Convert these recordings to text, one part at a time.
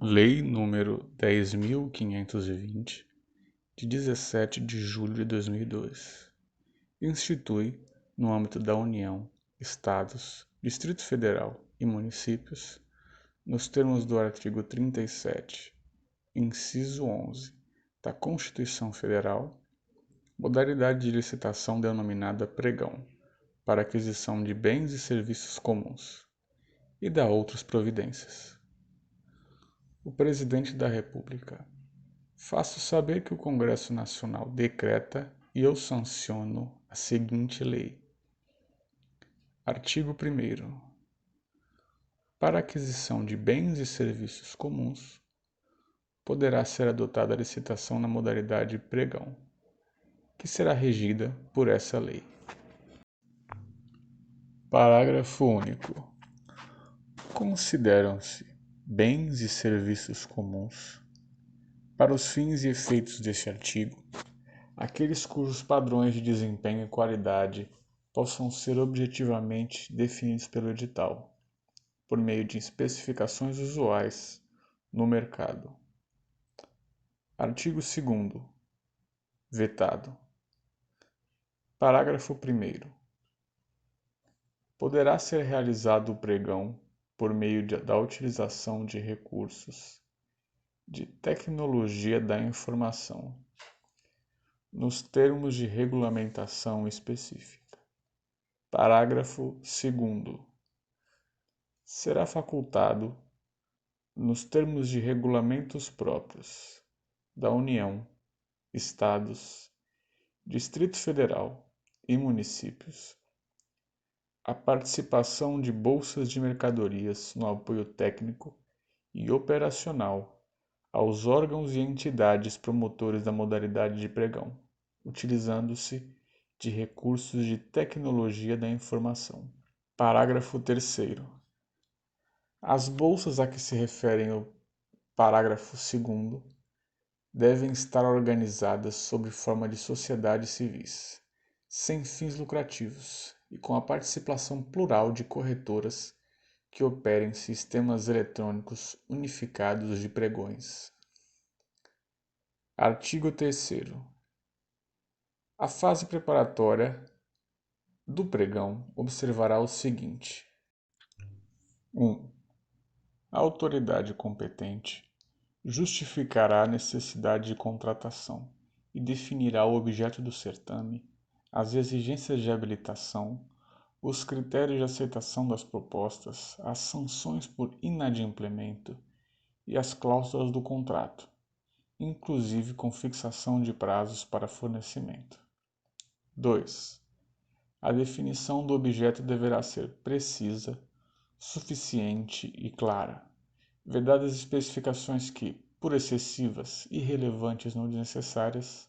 Lei nº 10.520, de 17 de julho de 2002, institui, no âmbito da União, Estados, Distrito Federal e municípios, nos termos do artigo 37, inciso 11 da Constituição Federal, modalidade de licitação denominada pregão, para aquisição de bens e serviços comuns, e dá outras providências. O Presidente da República: faço saber que o Congresso Nacional decreta e eu sanciono a seguinte lei. Artigo 1º. Para aquisição de bens e serviços comuns, poderá ser adotada a licitação na modalidade pregão, que será regida por essa lei. Parágrafo único. Consideram-se bens e serviços comuns, para os fins e efeitos deste artigo, aqueles cujos padrões de desempenho e qualidade possam ser objetivamente definidos pelo edital, por meio de especificações usuais no mercado. Artigo 2º. Vetado. Parágrafo 1º. Poderá ser realizado o pregão por meio da utilização de recursos de tecnologia da informação, nos termos de regulamentação específica. Parágrafo 2º. Será facultado, nos termos de regulamentos próprios da União, Estados, Distrito Federal e municípios, a participação de bolsas de mercadorias no apoio técnico e operacional aos órgãos e entidades promotores da modalidade de pregão, utilizando-se de recursos de tecnologia da informação. Parágrafo 3º. As bolsas a que se referem o parágrafo 2º devem estar organizadas sob forma de sociedades civis, sem fins lucrativos e com a participação plural de corretoras que operem sistemas eletrônicos unificados de pregões. Artigo 3º. A fase preparatória do pregão observará o seguinte: 1. A autoridade competente justificará a necessidade de contratação e definirá o objeto do certame, as exigências de habilitação, os critérios de aceitação das propostas, as sanções por inadimplemento e as cláusulas do contrato, inclusive com fixação de prazos para fornecimento. 2. A definição do objeto deverá ser precisa, suficiente e clara, vedadas especificações que, por excessivas, irrelevantes ou desnecessárias,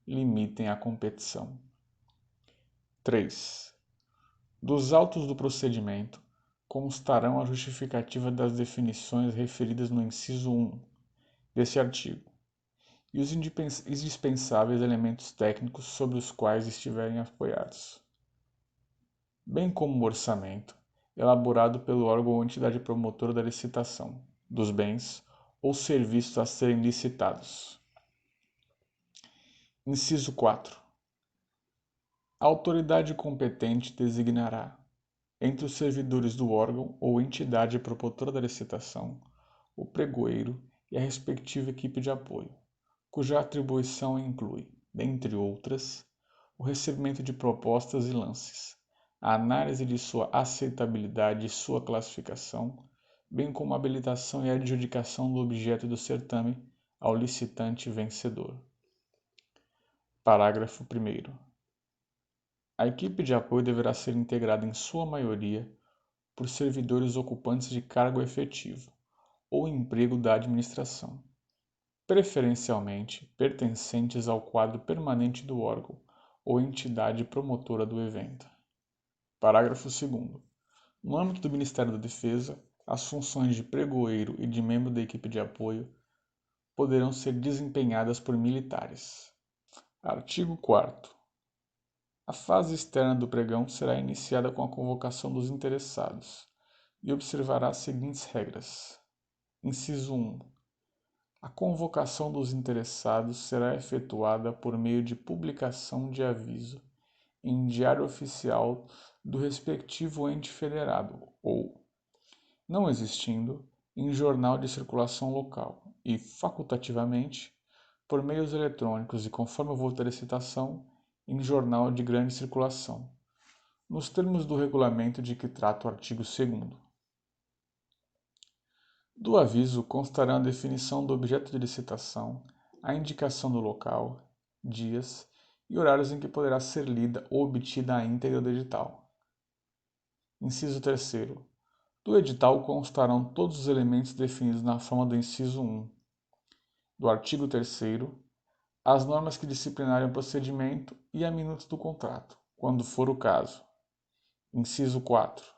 limitem a competição. 3. Dos autos do procedimento constarão a justificativa das definições referidas no inciso 1 deste artigo e os indispensáveis elementos técnicos sobre os quais estiverem apoiados, bem como o orçamento, elaborado pelo órgão ou entidade promotora da licitação, dos bens ou serviços a serem licitados. Inciso 4. A autoridade competente designará, entre os servidores do órgão ou entidade promotora da licitação, o pregoeiro e a respectiva equipe de apoio, cuja atribuição inclui, dentre outras, o recebimento de propostas e lances, a análise de sua aceitabilidade e sua classificação, bem como a habilitação e a adjudicação do objeto do certame ao licitante vencedor. Parágrafo 1º. A equipe de apoio deverá ser integrada em sua maioria por servidores ocupantes de cargo efetivo ou emprego da administração, preferencialmente pertencentes ao quadro permanente do órgão ou entidade promotora do evento. Parágrafo 2º. No âmbito do Ministério da Defesa, as funções de pregoeiro e de membro da equipe de apoio poderão ser desempenhadas por militares. Artigo 4º. A fase externa do pregão será iniciada com a convocação dos interessados e observará as seguintes regras. Inciso 1. A convocação dos interessados será efetuada por meio de publicação de aviso em Diário Oficial do respectivo ente federado ou, não existindo, em jornal de circulação local e, facultativamente, por meios eletrônicos e, conforme eu vou ter citação, em jornal de grande circulação, nos termos do regulamento de que trata o artigo 2º. Do aviso constará a definição do objeto de licitação, a indicação do local, dias e horários em que poderá ser lida ou obtida a íntegra do edital. Inciso 3º. Do edital constarão todos os elementos definidos na forma do inciso 1. Do artigo 3º, as normas que disciplinarem o procedimento e a minuta do contrato, quando for o caso. Inciso 4.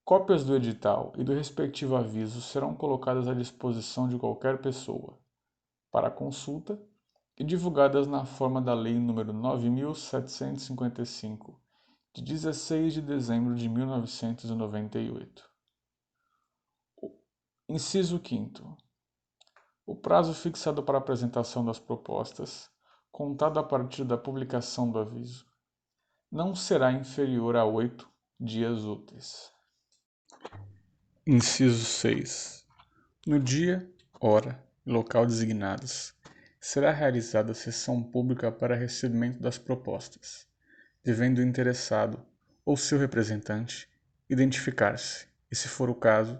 Cópias do edital e do respectivo aviso serão colocadas à disposição de qualquer pessoa, para consulta e divulgadas na forma da Lei nº 9.755, de 16 de dezembro de 1998. Inciso 5º. O prazo fixado para a apresentação das propostas, contado a partir da publicação do aviso, não será inferior a 8 dias úteis. Inciso 6. No dia, hora e local designados, será realizada sessão pública para recebimento das propostas, devendo o interessado ou seu representante identificar-se e, se for o caso,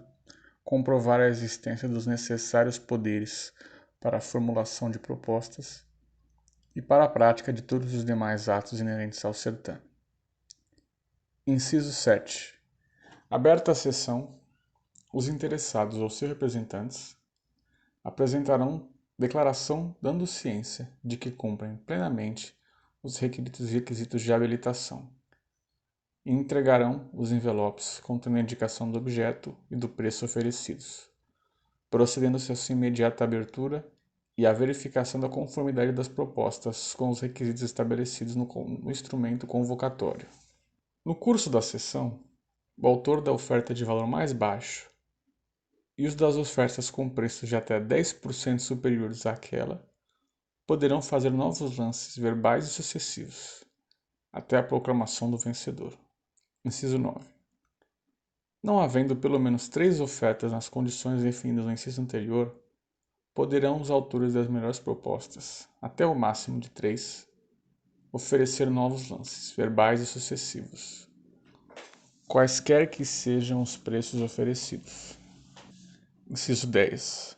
comprovar a existência dos necessários poderes para a formulação de propostas e para a prática de todos os demais atos inerentes ao certame. Inciso 7. Aberta a sessão, os interessados ou seus representantes apresentarão declaração dando ciência de que cumprem plenamente os requisitos de habilitação e entregarão os envelopes contendo a indicação do objeto e do preço oferecidos, procedendo-se a sua imediata abertura e a verificação da conformidade das propostas com os requisitos estabelecidos no instrumento convocatório. No curso da sessão, o autor da oferta de valor mais baixo e os das ofertas com preços de até 10% superiores àquela poderão fazer novos lances verbais e sucessivos, até a proclamação do vencedor. Inciso 9. Não havendo pelo menos 3 ofertas nas condições definidas no inciso anterior, poderão os autores das melhores propostas, até o máximo de 3, oferecer novos lances verbais e sucessivos, quaisquer que sejam os preços oferecidos. Inciso 10.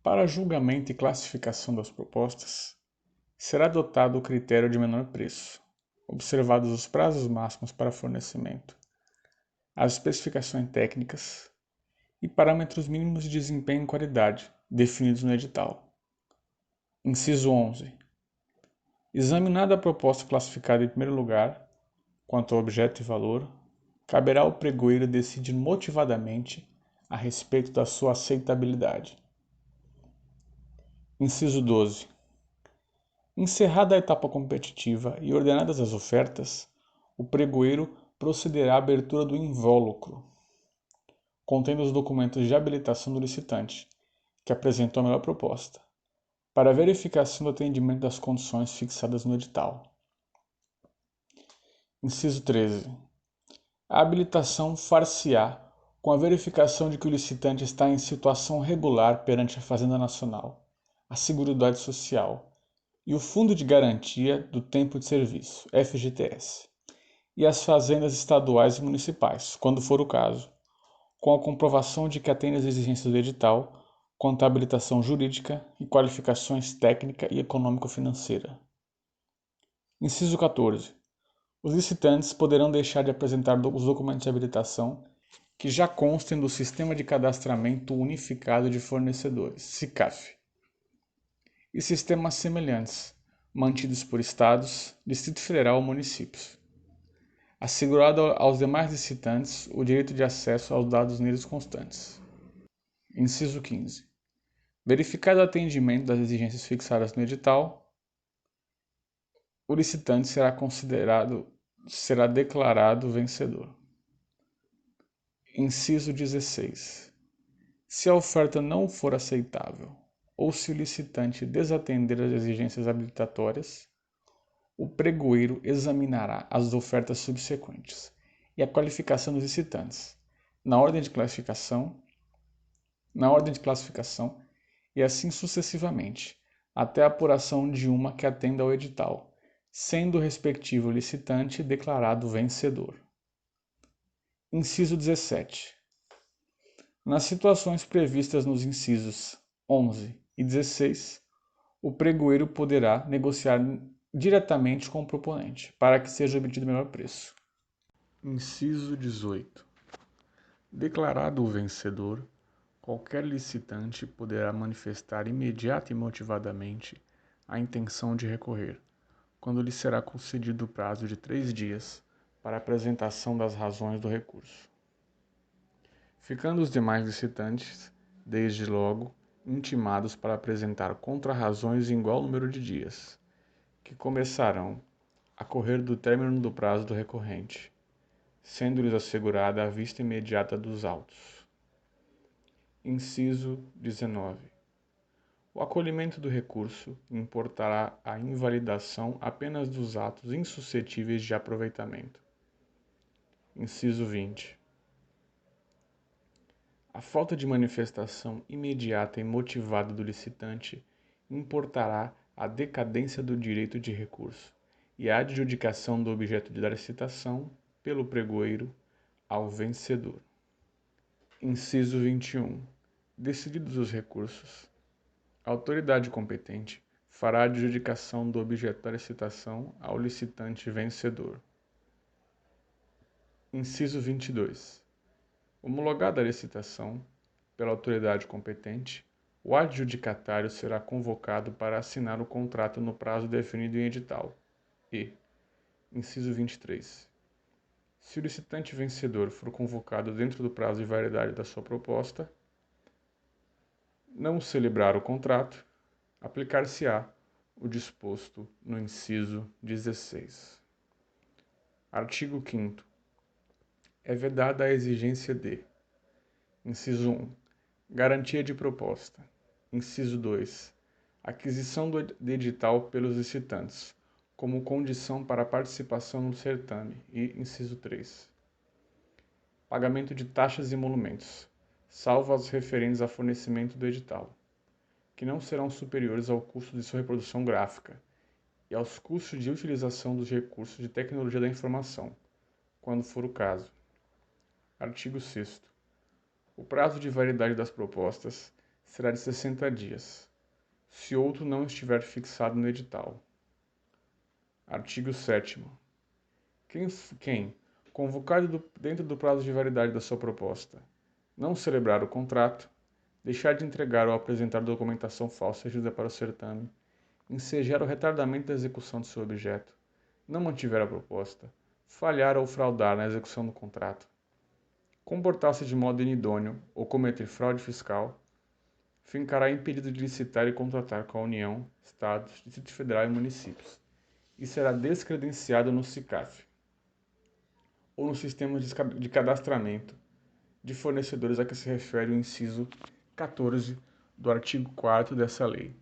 Para julgamento e classificação das propostas, será adotado o critério de menor preço, observados os prazos máximos para fornecimento, as especificações técnicas e parâmetros mínimos de desempenho e qualidade definidos no edital. Inciso 11. Examinada a proposta classificada em primeiro lugar, quanto ao objeto e valor, caberá ao pregoeiro decidir motivadamente a respeito da sua aceitabilidade. Inciso 12. Encerrada a etapa competitiva e ordenadas as ofertas, o pregoeiro procederá à abertura do invólucro, contendo os documentos de habilitação do licitante, que apresentou a melhor proposta, para a verificação do atendimento das condições fixadas no edital. Inciso 13. A habilitação far-se-á com a verificação de que o licitante está em situação regular perante a Fazenda Nacional, a Seguridade Social e o Fundo de Garantia do Tempo de Serviço, FGTS, e as fazendas estaduais e municipais, quando for o caso, com a comprovação de que atende às exigências do edital, quanto à habilitação jurídica e qualificações técnica e econômico-financeira. Inciso 14. Os licitantes poderão deixar de apresentar os documentos de habilitação que já constem do Sistema de Cadastramento Unificado de Fornecedores, SICAF, e sistemas semelhantes, mantidos por estados, Distrito Federal ou municípios, assegurado aos demais licitantes o direito de acesso aos dados neles constantes. Inciso 15. Verificado o atendimento das exigências fixadas no edital, o licitante será declarado vencedor. Inciso 16. Se a oferta não for aceitável ou se o licitante desatender às exigências habilitatórias, o pregoeiro examinará as ofertas subsequentes e a qualificação dos licitantes, na ordem de classificação, e assim sucessivamente, até a apuração de uma que atenda ao edital, sendo o respectivo licitante declarado vencedor. Inciso 17. Nas situações previstas nos incisos 11 e 16, o pregoeiro poderá negociar diretamente com o proponente, para que seja obtido o melhor preço. Inciso 18. Declarado o vencedor, qualquer licitante poderá manifestar imediata e motivadamente a intenção de recorrer, quando lhe será concedido o prazo de 3 dias para a apresentação das razões do recurso. Ficando os demais licitantes, desde logo, intimados para apresentar contrarrazões em igual número de dias, que começarão a correr do término do prazo do recorrente, sendo-lhes assegurada a vista imediata dos autos. Inciso 19. O acolhimento do recurso importará a invalidação apenas dos atos insuscetíveis de aproveitamento. Inciso 20. A falta de manifestação imediata e motivada do licitante importará a decadência do direito de recurso e a adjudicação do objeto da licitação pelo pregoeiro ao vencedor. Inciso 21. Decididos os recursos, a autoridade competente fará a adjudicação do objeto da licitação ao licitante vencedor. Inciso 22. Homologada a licitação pela autoridade competente, o adjudicatário será convocado para assinar o contrato no prazo definido em edital. E, inciso 23. Se o licitante vencedor for convocado dentro do prazo de validade da sua proposta, não celebrar o contrato, aplicar-se-á o disposto no inciso 16. Artigo 5º. É vedada a exigência de: inciso 1. Garantia de proposta. Inciso 2. Aquisição de edital pelos licitantes, como condição para a participação no certame. E, inciso 3. Pagamento de taxas e emolumentos, salvo as referentes a fornecimento do edital, que não serão superiores ao custo de sua reprodução gráfica e aos custos de utilização dos recursos de tecnologia da informação, quando for o caso. Artigo 6º. O prazo de validade das propostas será de 60 dias, se outro não estiver fixado no edital. Artigo 7º. Quem, convocado dentro do prazo de validade da sua proposta, não celebrar o contrato, deixar de entregar ou apresentar documentação falsa ajuda para o certame, ensejar o retardamento da execução de seu objeto, não mantiver a proposta, falhar ou fraudar na execução do contrato, comportar-se de modo inidôneo ou cometer fraude fiscal, ficará impedido de licitar e contratar com a União, Estados, Distrito Federal e municípios, e será descredenciado no SICAF ou no sistema de cadastramento de fornecedores a que se refere o inciso 14 do artigo 4º dessa lei,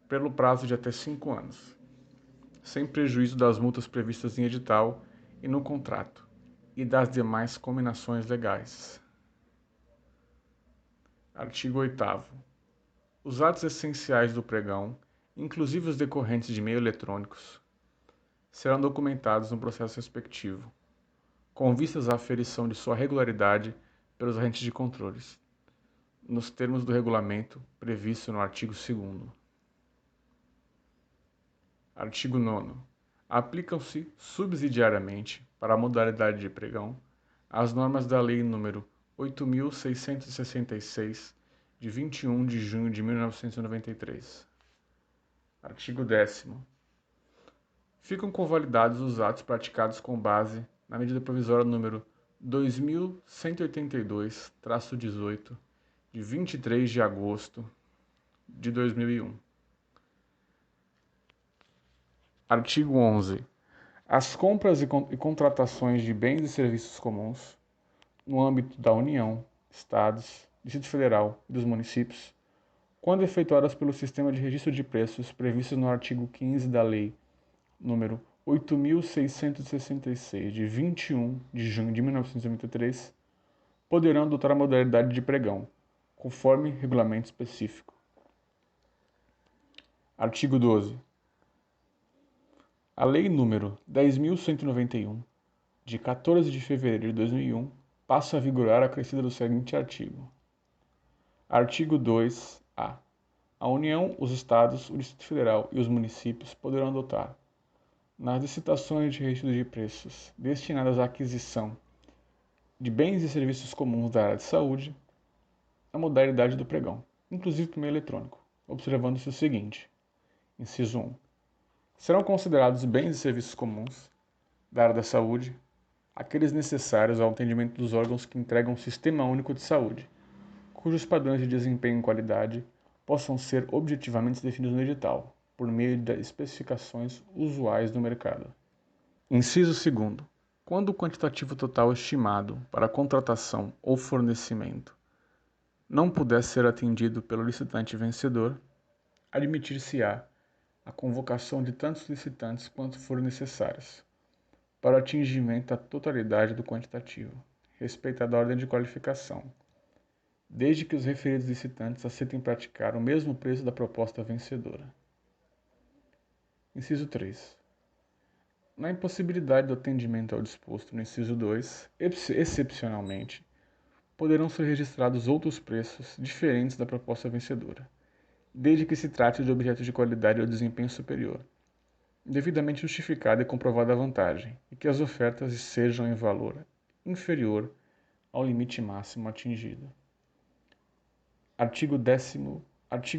pelo prazo de até 5 anos, sem prejuízo das multas previstas em edital e no contrato, e das demais cominações legais. Artigo 8º. Os atos essenciais do pregão, inclusive os decorrentes de meios eletrônicos, serão documentados no processo respectivo, com vistas à aferição de sua regularidade pelos agentes de controles, nos termos do regulamento previsto no artigo 2º. Artigo 9º. Aplicam-se subsidiariamente, para a modalidade de pregão, as normas da Lei nº 8.666, de 21 de junho de 1993. Artigo 10º. Ficam convalidados os atos praticados com base na medida provisória número 2182-18, de 23 de agosto de 2001. Artigo 11. As compras e contratações de bens e serviços comuns, no âmbito da União, Estados, Distrito Federal e dos municípios, quando efetuadas pelo sistema de registro de preços previsto no artigo 15 da Lei nº 8.666, de 21 de junho de 1993, poderão adotar a modalidade de pregão, conforme regulamento específico. Artigo 12. A Lei nº 10.191, de 14 de fevereiro de 2001, passa a vigorar acrescida do seguinte artigo. Artigo 2-A. A União, os Estados, o Distrito Federal e os municípios poderão adotar, nas licitações de registro de preços destinadas à aquisição de bens e serviços comuns da área de saúde, a modalidade do pregão, inclusive por meio eletrônico, observando-se o seguinte. Inciso 1. Serão considerados bens e serviços comuns da área da saúde aqueles necessários ao atendimento dos órgãos que entregam o Sistema Único de Saúde, cujos padrões de desempenho e qualidade possam ser objetivamente definidos no edital, por meio de especificações usuais do mercado. Inciso 2. Quando o quantitativo total estimado para a contratação ou fornecimento não puder ser atendido pelo licitante vencedor, admitir-se-á a convocação de tantos licitantes quanto forem necessários, para o atingimento da totalidade do quantitativo, respeitada a ordem de qualificação, desde que os referidos licitantes aceitem praticar o mesmo preço da proposta vencedora. Inciso 3. Na impossibilidade do atendimento ao disposto no inciso 2, excepcionalmente, poderão ser registrados outros preços diferentes da proposta vencedora, desde que se trate de objetos de qualidade ou desempenho superior, devidamente justificada e comprovada a vantagem, e que as ofertas sejam em valor inferior ao limite máximo atingido. Artigo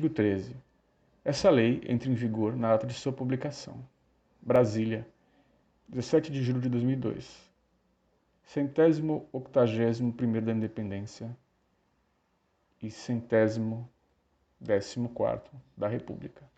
13. Essa lei entra em vigor na data de sua publicação. Brasília, 17 de julho de 2002. 181º da Independência e 114º da República.